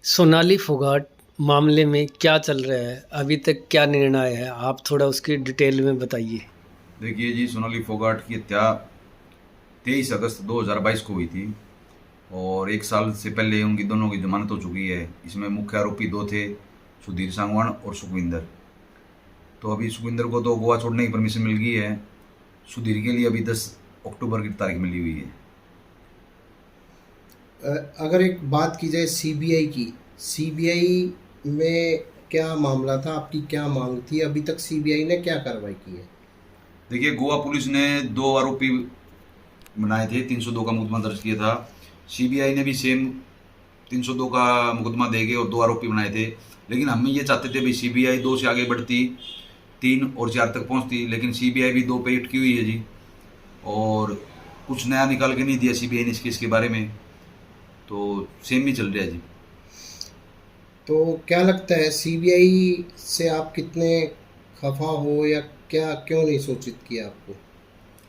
सोनाली फोगाट मामले में क्या चल रहा है? अभी तक क्या निर्णय है? आप थोड़ा उसकी डिटेल में बताइए। देखिए जी, सोनाली फोगाट की हत्या 23 अगस्त 2022 को हुई थी और एक साल से पहले उनकी दोनों की जमानत हो चुकी है। इसमें मुख्य आरोपी दो थे, सुधीर सांगवान और सुखविंदर। तो अभी सुखविंदर को तो गोवा छोड़ने की परमिशन मिल गई है। सुधीर के लिए अभी 10 अक्टूबर की तारीख मिली हुई है। अगर एक बात की जाए सीबीआई की, सीबीआई में क्या मामला था, आपकी क्या मांग थी, अभी तक सीबीआई ने क्या कार्रवाई की है? देखिए, गोवा पुलिस ने दो आरोपी बनाए थे, 302 का मुकदमा दर्ज किया था। सीबीआई ने भी सेम 302 का मुकदमा दे के और दो आरोपी बनाए थे। लेकिन हम ये चाहते थे भाई सीबीआई दो से आगे बढ़ती, 3 और 4 तक पहुंचती, लेकिन सीबीआई भी दो पे अटकी हुई है जी। और कुछ नया निकाल के नहीं दिया सीबीआई ने इस केस के बारे में, तो सेम ही चल रहा है जी। तो क्या लगता है सीबीआई से आप कितने खफा हो, या क्या क्यों नहीं सूचित किया आपको?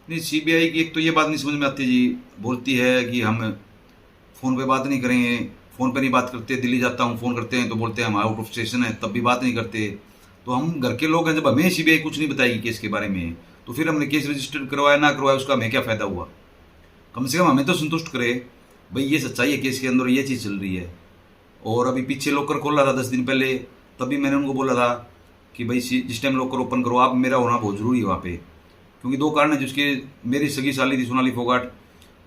नहीं, सीबीआई की एक तो ये बात नहीं समझ में आती जी। बोलती है कि हम फ़ोन पे बात नहीं करेंगे, फ़ोन पे नहीं बात करते। दिल्ली जाता हूँ, फ़ोन करते हैं तो बोलते हैं हम आउट ऑफ स्टेशन है, तब भी बात नहीं करते। तो हम घर के लोग हैं, जब हमें सीबीआई कुछ नहीं बताएगी केस के बारे में, तो फिर हमने केस रजिस्टर करवाया ना करवाया, उसका हमें क्या फ़ायदा हुआ? कम से कम हमें तो संतुष्ट करे भाई, ये सच्चाई है केस के अंदर, ये चीज़ चल रही है। और अभी पीछे लॉकर खोला था 10 दिन पहले, तब भी मैंने उनको बोला था कि भाई जिस टाइम लॉकर ओपन करो आप, मेरा होना बहुत ज़रूरी है वहाँ पे। क्योंकि दो कारण है जिसके, मेरी सगी साली थी सोनाली फोगाट,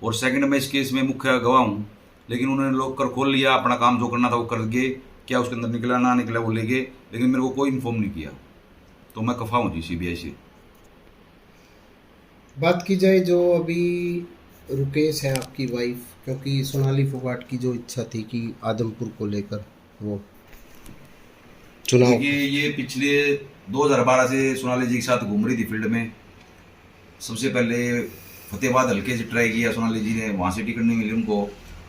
और सेकंड मैं इस केस में मुख्य गवाह हूँ। लेकिन उन्होंने लॉकर खोल लिया, अपना काम जो करना था वो कर गए। क्या उसके अंदर निकला ना निकला वो ले गए, लेकिन मेरे को कोई इन्फॉर्म नहीं किया। तो मैं खफा हूँ जी सीबीआई से। बात की जाए जो अभी रुकेश है आपकी वाइफ, क्योंकि सोनाली फोगाट की जो इच्छा थी कि आदमपुर को लेकर वो चुनाव। देखिए, ये पिछले 2012 से सोनाली जी के साथ घूम रही थी फील्ड में। सबसे पहले फतेहाबाद हल्के से ट्राई किया सोनाली जी ने, वहाँ से टिकट नहीं मिली उनको।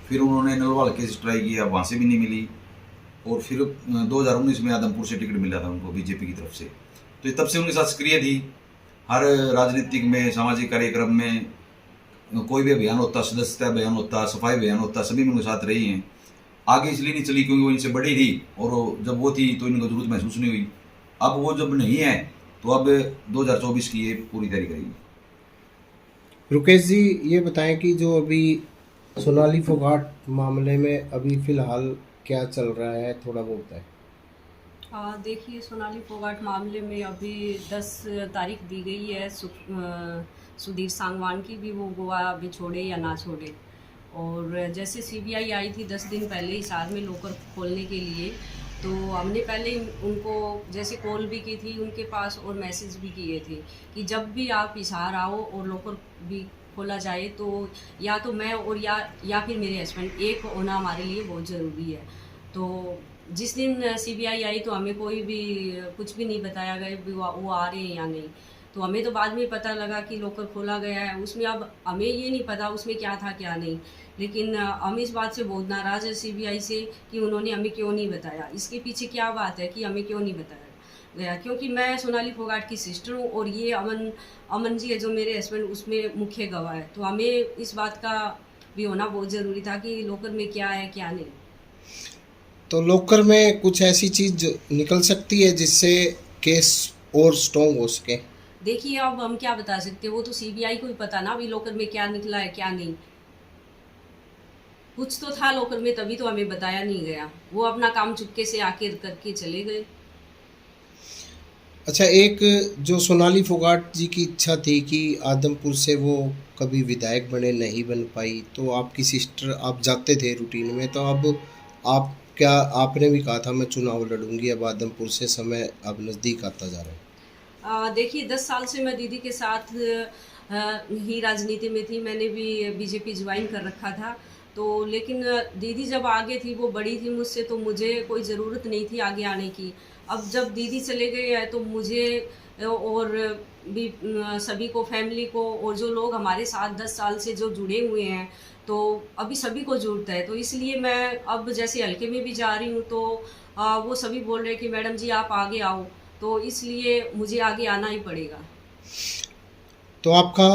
फिर उन्होंने नलवा हल्के से ट्राई किया, वहाँ से भी नहीं मिली। और फिर 2019 में आदमपुर से टिकट मिला था उनको बीजेपी की तरफ से। तो ये तब से उनके साथ सक्रिय थी। हर राजनीतिक में, सामाजिक कार्यक्रम में, कोई भी अभियान होता, सदस्यता अभियान होता, सफाई अभियान होता, सभी में उनके साथ रही हैं। आगे इसलिए नहीं चली क्योंकि वो इनसे बड़ी थी, और जब वो थी तो इनको जरूरत महसूस नहीं हुई। अब वो जब नहीं है तो अब 2024 की ये पूरी तैयारी करेगी। रुकेश जी, ये बताएं कि जो अभी सोनाली फोगाट मामले में अभी फ़िलहाल क्या चल रहा है, थोड़ा वो बताएं। देखिए, सोनाली फोगाट मामले में अभी 10 तारीख दी गई है सुधीर सांगवान की भी, वो गोवा अभी छोड़े या ना छोड़े। और जैसे सीबीआई आई थी 10 दिन पहले हिसार में लॉकर खोलने के लिए, तो हमने पहले उनको जैसे कॉल भी की थी उनके पास और मैसेज भी किए थे कि जब भी आप हिसार आओ और लॉकर भी खोला जाए तो या तो मैं और या फिर मेरे हस्बैंड एक होना हमारे लिए बहुत ज़रूरी है। तो जिस दिन सीबीआई आई तो हमें कोई भी कुछ भी नहीं बताया गया भी वो आ रहे हैं या नहीं। तो हमें तो बाद में पता लगा कि लॉकर खोला गया है, उसमें अब हमें ये नहीं पता उसमें क्या था क्या नहीं। लेकिन हम इस बात से बहुत नाराज़ है सीबीआई से कि उन्होंने हमें क्यों नहीं बताया। इसके पीछे क्या बात है कि हमें क्यों नहीं बताया गया? क्योंकि मैं सोनाली फोगाट की सिस्टर हूँ और ये अमन अमन जी है जो मेरे हस्बैंड, उसमें मुख्य गवाह है। तो हमें इस बात का भी होना बहुत ज़रूरी था कि लॉकर में क्या है क्या नहीं। तो लॉकर में कुछ ऐसी चीज़ निकल सकती है जिससे केस और स्ट्रॉन्ग हो सके? देखिए, अब हम क्या बता सकते हैं, वो तो सीबीआई को ही पता ना अभी लॉकर में क्या निकला है क्या नहीं। कुछ तो था लॉकर में, तभी तो हमें बताया नहीं गया। वो अपना काम चुपके से आके करके चले गए। अच्छा, एक जो सोनाली फोगाट जी की इच्छा थी कि आदमपुर से वो कभी विधायक बने, नहीं बन पाई, तो आपकी सिस्टर, आप जाते थे रूटीन में, तो अब आप क्या, आपने भी कहा था मैं चुनाव लड़ूंगी, अब आदमपुर से समय अब नज़दीक आता जा रहा है। देखिए, 10 साल से मैं दीदी के साथ ही राजनीति में थी। मैंने भी बीजेपी ज्वाइन कर रखा था। तो लेकिन दीदी जब आगे थी, वो बड़ी थी मुझसे, तो मुझे कोई ज़रूरत नहीं थी आगे आने की। अब जब दीदी चले गए हैं तो मुझे और भी सभी को, फैमिली को, और जो लोग हमारे साथ 10 साल से जो जुड़े हुए हैं, तो अभी सभी को ज़रूरत है। तो इसलिए मैं अब जैसे हल्के में भी जा रही हूँ तो वो सभी बोल रहे हैं कि मैडम जी आप आगे आओ, तो इसलिए मुझे आगे आना ही पड़ेगा। तो आपका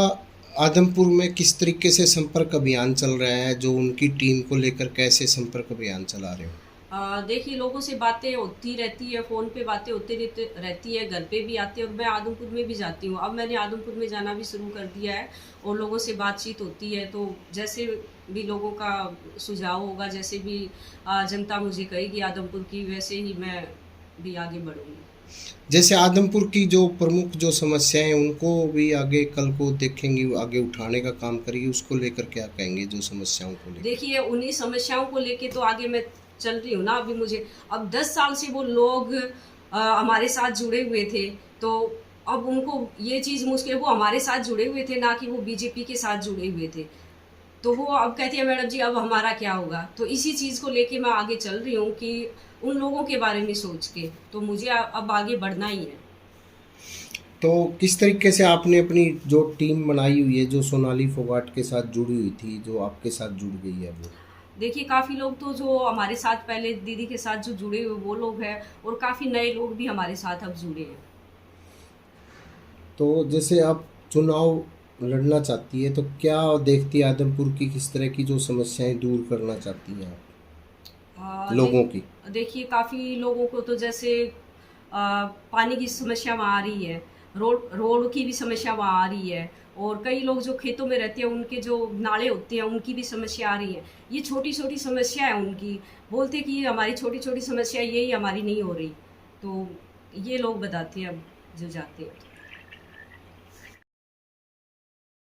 आदमपुर में किस तरीके से संपर्क अभियान चल रहा है, जो उनकी टीम को लेकर कैसे संपर्क अभियान चला रहे हो? देखिए, लोगों से बातें होती रहती है, फ़ोन पे बातें होती रहती है, घर पे भी आते हैं और मैं आदमपुर में भी जाती हूँ। अब मैंने आदमपुर में जाना भी शुरू कर दिया है और लोगों से बातचीत होती है, तो जैसे भी लोगों का सुझाव होगा, जैसे भी जनता मुझे कहेगी आदमपुर की, वैसे ही मैं भी आगे बढ़ूँगी। जैसे आदमपुर की जो प्रमुख जो समस्याएं उनको भी आगे कल को देखेंगी, आगे उठाने का काम करेगी, उसको लेकर क्या कहेंगे जो समस्याओं को लेकर? देखिए, उन्हीं समस्याओं को लेके तो आगे मैं चल रही हूँ ना। अभी मुझे अब 10 साल से वो लोग हमारे साथ जुड़े हुए थे, तो अब उनको ये चीज़ मुश्किल, वो हमारे साथ जुड़े हुए थे, ना कि वो बीजेपी के साथ जुड़े हुए थे। तो वो अब कहती है मैडम जी अब हमारा क्या होगा? तो इसी चीज़ को लेके मैं आगे चल रही हूँ कि उन लोगों के बारे में सोच के, तो मुझे अब आगे बढ़ना ही है। तो किस तरीके से आपने अपनी जो टीम बनाई हुई है, जो सोनाली फोगाट के साथ जुड़ी हुई थी, जो आपके साथ जुड़ गई है वो? देखिए, काफ़ी लोग तो जो हमारे साथ पहले दीदी के साथ जो जुड़े हुए वो लोग हैं और काफ़ी नए लोग भी हमारे साथ अब जुड़े हैं। तो जैसे आप चुनाव लड़ना चाहती है, तो क्या देखती है आदमपुर की, किस तरह की जो समस्याएं दूर करना चाहती हैं आप लोगों की? देखिए, काफ़ी लोगों को तो जैसे पानी की समस्या वहाँ आ रही है, रोड रोड की भी समस्या वहाँ आ रही है और कई लोग जो खेतों में रहते हैं उनके जो नाले होते हैं उनकी भी समस्या आ रही है। ये छोटी-छोटी समस्या है उनकी, बोलते हैं कि ये हमारी छोटी-छोटी समस्या, यही हमारी नहीं हो रही। तो ये लोग बताते हैं अब जो जाते हैं।